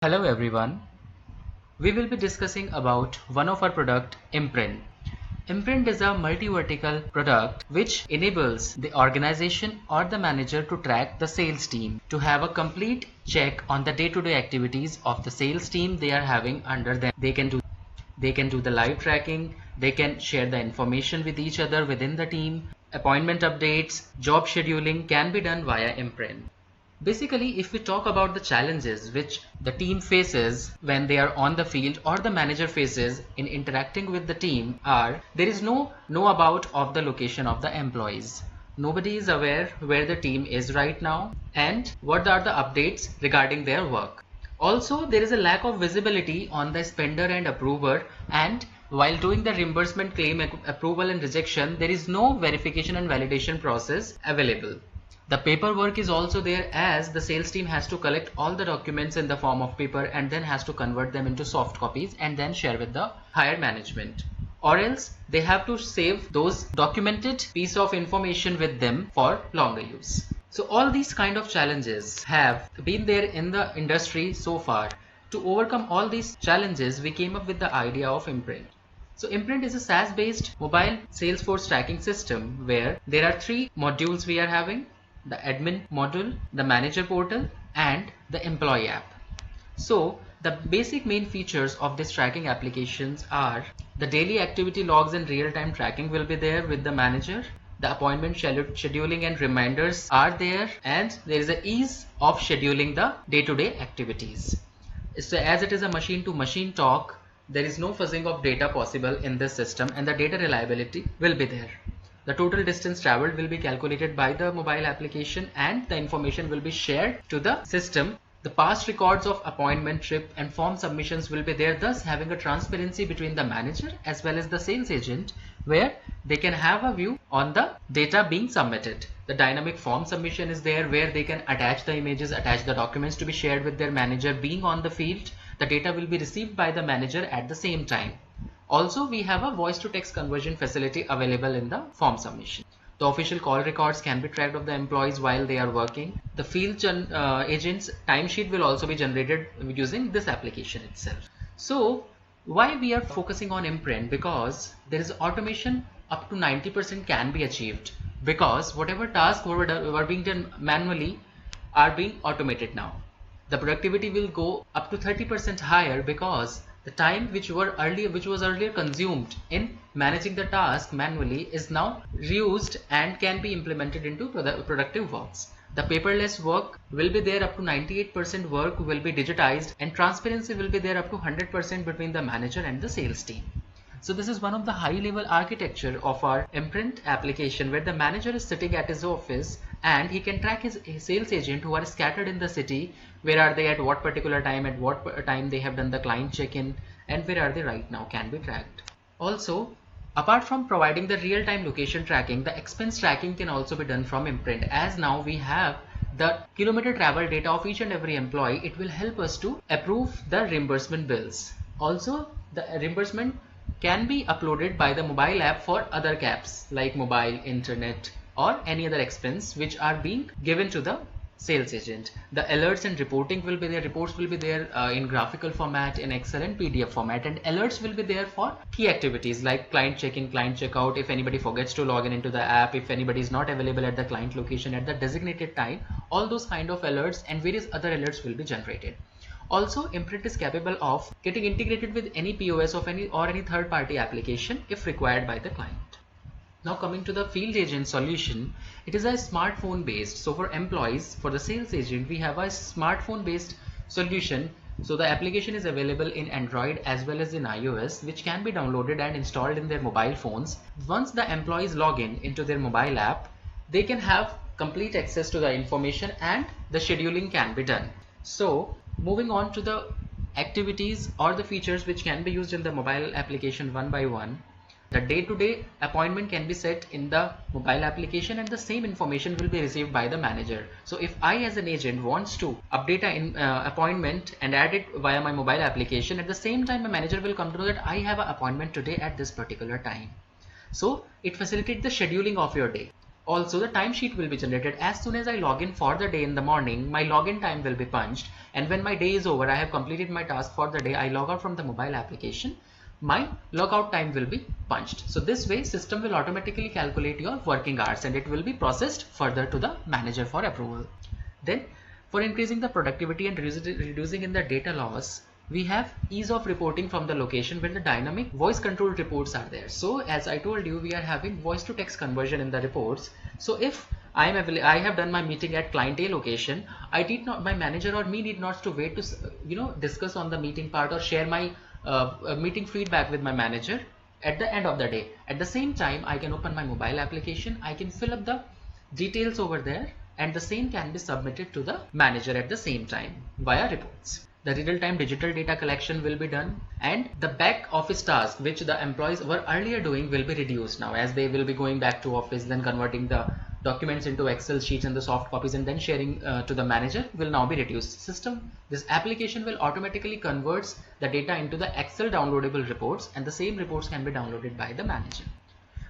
Hello everyone. We will be discussing about one of our product Imprint. Imprint is a multi-vertical product which enables the organization or the manager to track the sales team, to have a complete check on the day-to-day activities of the sales team they are having under them. They can do the live tracking, they can share the information with each other within the team, appointment updates, job scheduling can be done via Imprint. Basically, if we talk about the challenges which the team faces when they are on the field or the manager faces in interacting with the team are there is no know about of the location of the employees. Nobody is aware where the team is right now and what are the updates regarding their work. Also, there is a lack of visibility on the spender and approver, and while doing the reimbursement claim approval and rejection, there is no verification and validation process available. The paperwork is also there as the sales team has to collect all the documents in the form of paper and then has to convert them into soft copies and then share with the higher management. Or else they have to save those documented piece of information with them for longer use. So all these kind of challenges have been there in the industry so far. To overcome all these challenges, we came up with the idea of Imprint. So Imprint is a SaaS based mobile Salesforce tracking system where there are three modules we are having: the admin module, the manager portal, and the employee app. So the basic main features of this tracking applications are the daily activity logs and real-time tracking will be there with the manager. The appointment scheduling and reminders are there, and there is a ease of scheduling the day-to-day activities. So as it is a machine-to-machine talk, there is no fuzzing of data possible in this system and the data reliability will be there. The total distance traveled will be calculated by the mobile application and the information will be shared to the system. The past records of appointment, trip and form submissions will be there, thus having a transparency between the manager as well as the sales agent where they can have a view on the data being submitted. The dynamic form submission is there where they can attach the images, attach the documents to be shared with their manager being on the field. The data will be received by the manager at the same time. Also, we have a voice to text conversion facility available in the form submission. The official call records can be tracked of the employees while they are working. The field agent's timesheet will also be generated using this application itself. So why we are focusing on Imprint? Because there is automation up to 90% can be achieved, because whatever tasks were being done manually are being automated now. The productivity will go up to 30% higher because the time which was earlier consumed in managing the task manually is now reused and can be implemented into productive works. The paperless work will be there up to 98% work will be digitized, and transparency will be there up to 100% between the manager and the sales team. So this is one of the high level architecture of our Imprint application where the manager is sitting at his office and he can track his sales agent who are scattered in the city. Where are they at what particular time, at what time they have done the client check-in, and where are they right now can be tracked. Also, apart from providing the real-time location tracking, the expense tracking can also be done from Imprint, as now we have the kilometer travel data of each and every employee. It will help us to approve the reimbursement bills. Also, the reimbursement can be uploaded by the mobile app for other caps like mobile, internet or any other expense which are being given to the sales agent. The alerts and reporting will be there. Reports will be there in graphical format, in Excel and PDF format, and alerts will be there for key activities like client check-in, client checkout, if anybody forgets to log in into the app, if anybody is not available at the client location at the designated time. All those kind of alerts and various other alerts will be generated. Also, Imprint is capable of getting integrated with any POS of any third-party application if required by the client. Now coming to the field agent solution, it is a smartphone based. So for employees, for the sales agent, we have a smartphone based solution. So the application is available in Android as well as in iOS, which can be downloaded and installed in their mobile phones. Once the employees log in into their mobile app, they can have complete access to the information and the scheduling can be done. So moving on to the activities or the features which can be used in the mobile application one by one. The day-to-day appointment can be set in the mobile application and the same information will be received by the manager. So if I as an agent wants to update an appointment and add it via my mobile application, at the same time my manager will come to know that I have an appointment today at this particular time. So it facilitates the scheduling of your day. Also, the timesheet will be generated as soon as I log in for the day in the morning. My login time will be punched, and when my day is over, I have completed my task for the day, I log out from the mobile application, my logout time will be punched. So this way system will automatically calculate your working hours and it will be processed further to the manager for approval. Then for increasing the productivity and reducing in the data loss, we have ease of reporting from the location where the dynamic voice controlled reports are there. So as I told you, we are having voice to text conversion in the reports. So if I have done my meeting at client A location, my manager or me need not to wait to discuss on the meeting part or share my meeting feedback with my manager at the end of the day. At the same time, I can open my mobile application, I can fill up the details over there, and the same can be submitted to the manager at the same time via reports. The real-time digital data collection will be done, and the back office task which the employees were earlier doing will be reduced now, as they will be going back to office, then converting the documents into Excel sheets and the soft copies and then sharing to the manager will now be reduced. This application will automatically converts the data into the Excel downloadable reports, and the same reports can be downloaded by the manager.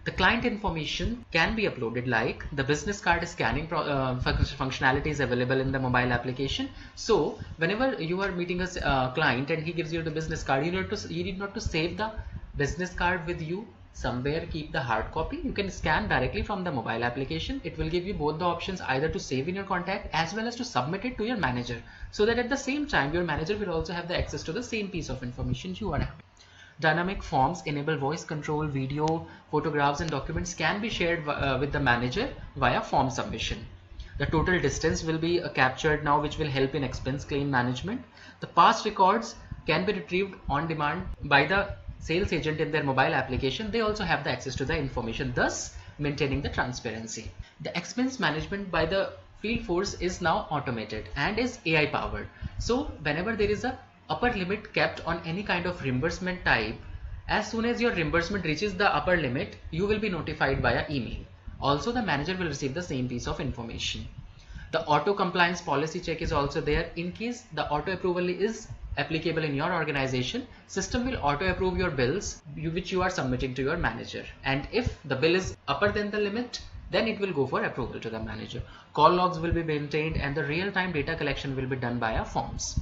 The client information can be uploaded, like the business card scanning functionality is available in the mobile application. So whenever you are meeting a client and he gives you the business card, you need not to save the business card with you somewhere, keep the hard copy. You can scan directly from the mobile application. It will give you both the options, either to save in your contact as well as to submit it to your manager, so that at the same time your manager will also have the access to the same piece of information you are having. Dynamic forms enable voice control, video, photographs and documents can be shared with the manager via form submission. The total distance will be captured now, which will help in expense claim management. The past records can be retrieved on demand by the sales agent in their mobile application. They also have the access to the information, thus maintaining the transparency. The expense management by the field force is now automated and is AI powered. So whenever there is a upper limit kept on any kind of reimbursement type, as soon as your reimbursement reaches the upper limit, you will be notified via email. Also, the manager will receive the same piece of information. The auto compliance policy check is also there. In case the auto approval is applicable in your organization, system will auto approve your bills which you are submitting to your manager, and if the bill is upper than the limit, then it will go for approval to the manager. Call logs will be maintained and the real-time data collection will be done via forms.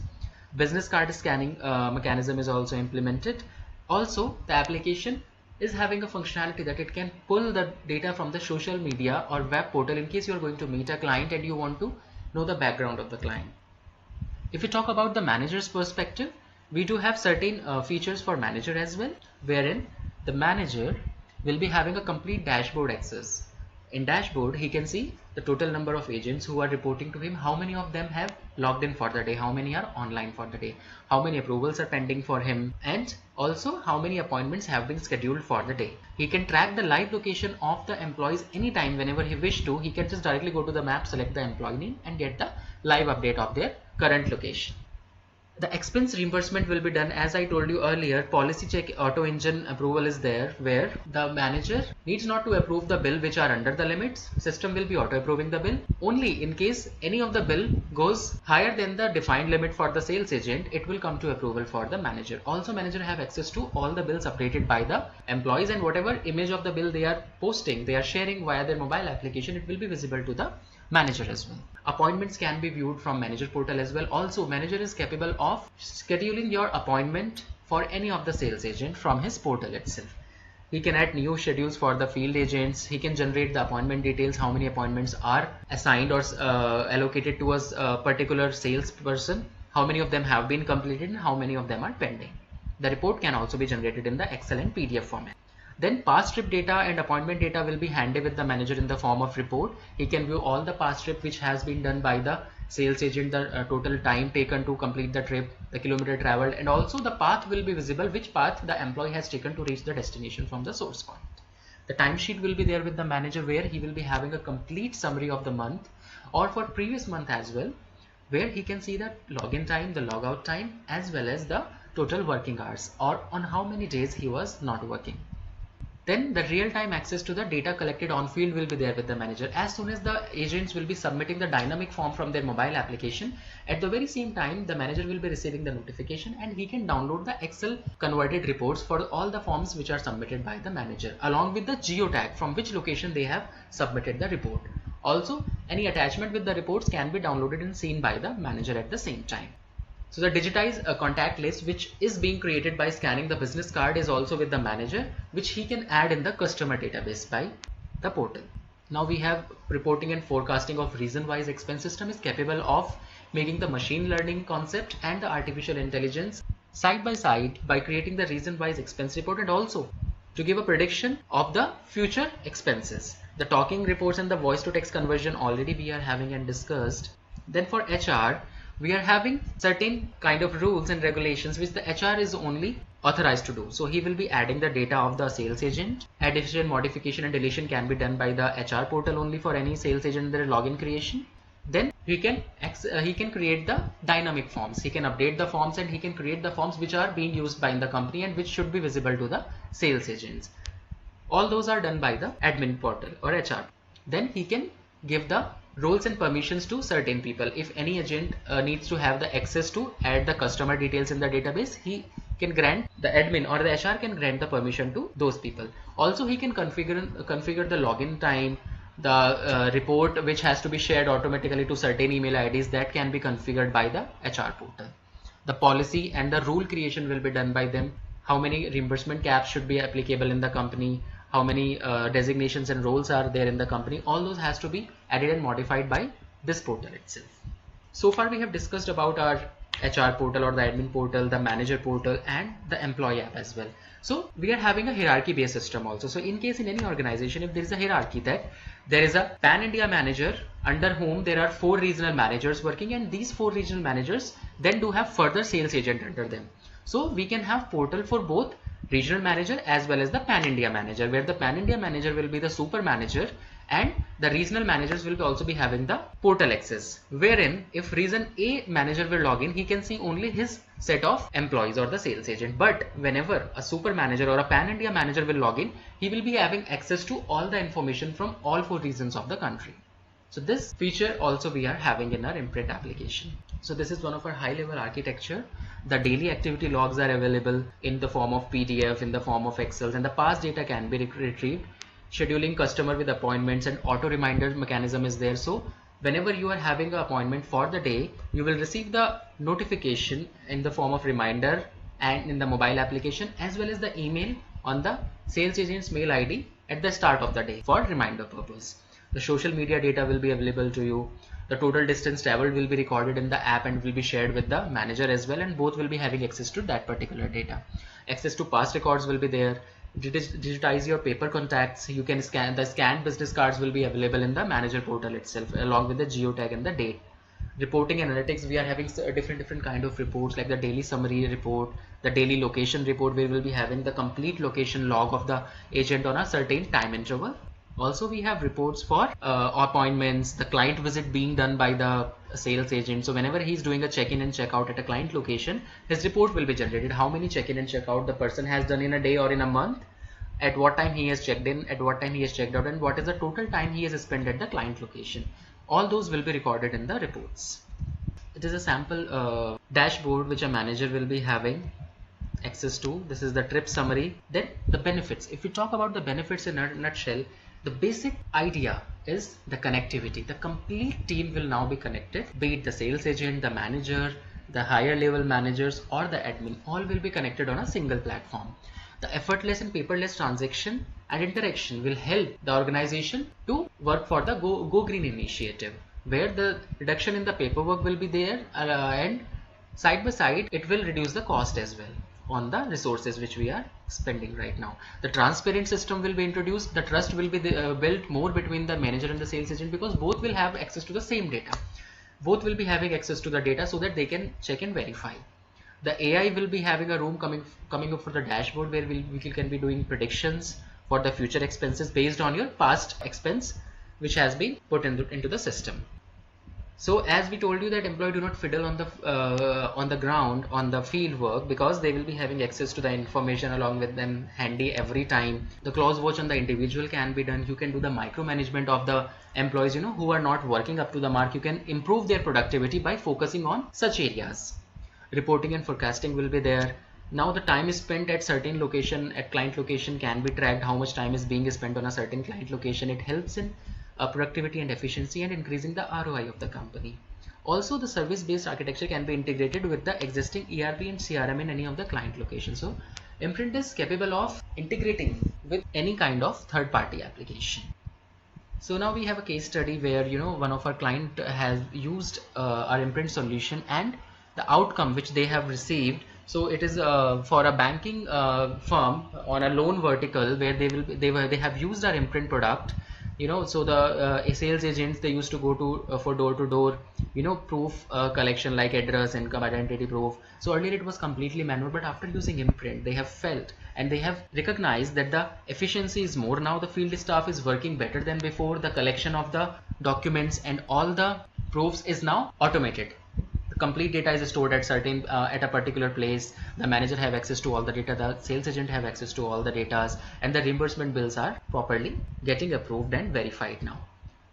Business card scanning mechanism is also implemented. Also, the application is having a functionality that it can pull the data from the social media or web portal in case you are going to meet a client and you want to know the background of the client. If we talk about the manager's perspective, we do have certain features for manager as well, wherein the manager will be having a complete dashboard access. In dashboard, he can see the total number of agents who are reporting to him, how many of them have logged in for the day, how many are online for the day, how many approvals are pending for him, and also how many appointments have been scheduled for the day. He can track the live location of the employees anytime whenever he wish to. He can just directly go to the map, select the employee name and get the live update of their current location. The expense reimbursement will be done, as I told you earlier. Policy check auto engine approval is there, where the manager needs not to approve the bill which are under the limits. System will be auto approving the bill. Only in case any of the bill goes higher than the defined limit for the sales agent, it will come to approval for the manager. Also, manager have access to all the bills updated by the employees, and whatever image of the bill they are posting, they are sharing via their mobile application, it will be visible to the manager as well. Appointments can be viewed from manager portal as well. Also, manager is capable of scheduling your appointment for any of the sales agent from his portal itself. He can add new schedules for the field agents. He can generate the appointment details, how many appointments are assigned or allocated to a particular salesperson, how many of them have been completed and how many of them are pending. The report can also be generated in the Excel and PDF format. Then past trip data and appointment data will be handy with the manager in the form of report. He can view all the past trip which has been done by the sales agent, the total time taken to complete the trip, the kilometer traveled, and also the path will be visible, which path the employee has taken to reach the destination from the source point. The timesheet will be there with the manager, where he will be having a complete summary of the month or for previous month as well, where he can see the login time, the logout time, as well as the total working hours or on how many days he was not working. then the real-time access to the data collected on field will be there with the manager. As soon as the agents will be submitting the dynamic form from their mobile application, at the very same time the manager will be receiving the notification and he can download the Excel converted reports for all the forms which are submitted by the manager, along with the geotag from which location they have submitted the report. Also, any attachment with the reports can be downloaded and seen by the manager at the same time. So the digitized contact list which is being created by scanning the business card is also with the manager, which he can add in the customer database by the portal. Now we have reporting and forecasting of reason-wise expense system is capable of making the machine learning concept and the artificial intelligence side by side by creating the reason-wise expense report and also to give a prediction of the future expenses. The talking reports and the voice to text conversion already we are having and discussed. Then for HR, we are having certain kind of rules and regulations which the HR is only authorized to do. So he will be adding the data of the sales agent. Addition, modification and deletion can be done by the HR portal only for any sales agent their login creation. Then he can create the dynamic forms. He can update the forms and he can create the forms which are being used by the company and which should be visible to the sales agents. All those are done by the admin portal or HR. Then he can give the roles and permissions to certain people. If any agent needs to have the access to add the customer details in the database, he can grant, the admin or the HR can grant the permission to those people. Also he can configure the login time, the report which has to be shared automatically to certain email IDs, that can be configured by the HR portal. The policy and the rule creation will be done by them. How many reimbursement caps should be applicable in the company, how many designations and roles are there in the company, all those has to be added and modified by this portal itself. So far we have discussed about our HR portal or the admin portal, the manager portal and the employee app as well. So we are having a hierarchy based system also. So in case in any organization, if there is a hierarchy that there is a pan India manager under whom there are 4 regional managers working, and these 4 regional managers then do have further sales agent under them. So we can have portal for both regional manager as well as the pan India manager, where the pan India manager will be the super manager and the regional managers will also be having the portal access, wherein if region A manager will log in, he can see only his set of employees or the sales agent. But whenever a super manager or a pan India manager will log in, he will be having access to all the information from all 4 regions of the country. So this feature also we are having in our Imprint application. So this is one of our high level architecture. The daily activity logs are available in the form of PDF, in the form of Excel, and the past data can be retrieved. Scheduling customer with appointments and auto reminder mechanism is there. So whenever you are having an appointment for the day, you will receive the notification in the form of reminder and in the mobile application, as well as the email on the sales agent's mail ID at the start of the day for reminder purpose. The social media data will be available to you. The total distance traveled will be recorded in the app and will be shared with the manager as well, and both will be having access to that particular data. Access to past records will be there. Digitize your paper contacts. You can scan the scanned business cards will be available in the manager portal itself, along with the geotag and the date. Reporting analytics, we are having different kind of reports, like the daily summary report, the daily location report, where we will be having the complete location log of the agent on a certain time interval. Also we have reports for appointments, the client visit being done by the sales agent. So whenever he is doing a check-in and check-out at a client location, his report will be generated. How many check-in and check-out the person has done in a day or in a month, at what time he has checked in, at what time he has checked out, and what is the total time he has spent at the client location. All those will be recorded in the reports. It is a sample dashboard which a manager will be having access to. This is the trip summary. Then the benefits. If we talk about the benefits in a nutshell, the basic idea is the connectivity. The complete team will now be connected, be it the sales agent, the manager, the higher level managers or the admin, all will be connected on a single platform. The effortless and paperless transaction and interaction will help the organization to work for the Go Green initiative, where the reduction in the paperwork will be there and side by side it will reduce the cost as well on the resources which we are spending right now. The transparent system will be introduced. The trust will be built more between the manager and the sales agent, because both will have access to the same data. Both will be having access to the data so that they can check and verify. The AI will be having a room coming up for the dashboard, where we can be doing predictions for the future expenses based on your past expense which has been put into the system. So as we told you that employee do not fiddle on the ground on the field work, because they will be having access to the information along with them handy every time. The close watch on the individual can be done. You can do the micromanagement of the employees, who are not working up to the mark. You can improve their productivity by focusing on such areas. Reporting and forecasting will be there. Now the time is spent at certain location, at client location, can be tracked. How much time is being spent on a certain client location. It helps in productivity and efficiency and increasing the ROI of the company. Also, the service-based architecture can be integrated with the existing ERP and CRM in any of the client locations. So Imprint is capable of integrating with any kind of third-party application. So now we have a case study where one of our client has used our Imprint solution, and the outcome which they have received. So it is for a banking firm on a loan vertical, where they have used our Imprint product. So the sales agents, they used to go to for door to door proof collection, like address, income, identity proof. So earlier it was completely manual, but after using Imprint, they have felt and they have recognized that the efficiency is more. Now the field staff is working better than before. The collection of the documents and all the proofs is now automated. The complete data is stored at at a particular place. The manager have access to all the data, the sales agent have access to all the data, and the reimbursement bills are properly getting approved and verified now.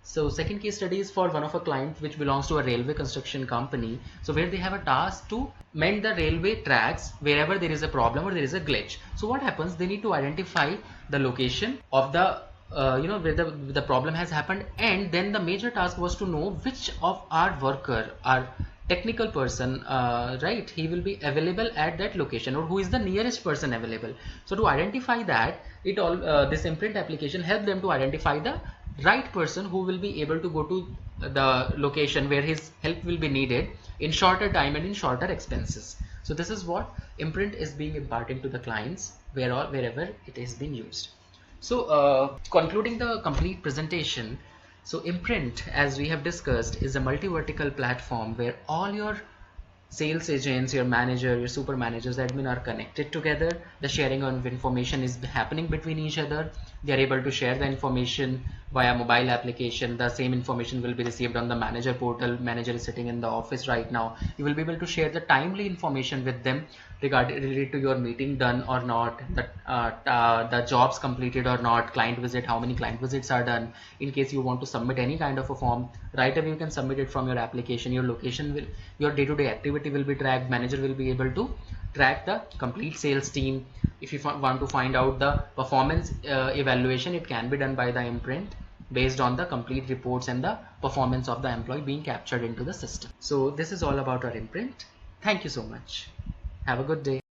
So second case study is for one of a client which belongs to a railway construction company. So where they have a task to mend the railway tracks wherever there is a problem or there is a glitch. So what happens? They need to identify the location of the where the problem has happened, and then the major task was to know which of our worker, our technical person, right, he will be available at that location, or who is the nearest person available. So to identify that, it all this Imprint application helped them to identify the right person who will be able to go to the location where his help will be needed in shorter time and in shorter expenses. So this is what Imprint is being imparted to the clients wherever it is being used. So concluding the complete presentation, so Imprint, as we have discussed, is a multi-vertical platform where all your sales agents, your manager, your super managers, admin are connected together. The sharing of information is happening between each other. They are able to share the information via mobile application. The same information will be received on the manager portal. Manager is sitting in the office right now. You will be able to share the timely information with them related to your meeting done or not, the jobs completed or not, client visit, how many client visits are done. In case you want to submit any kind of a form, right away you can submit it from your application. Your location will, your day-to-day activity will be tracked. Manager will be able to track the complete sales team. If you want to find out the performance evaluation, it can be done by the Imprint based on the complete reports and the performance of the employee being captured into the system. So this is all about our Imprint. Thank you so much. Have a good day.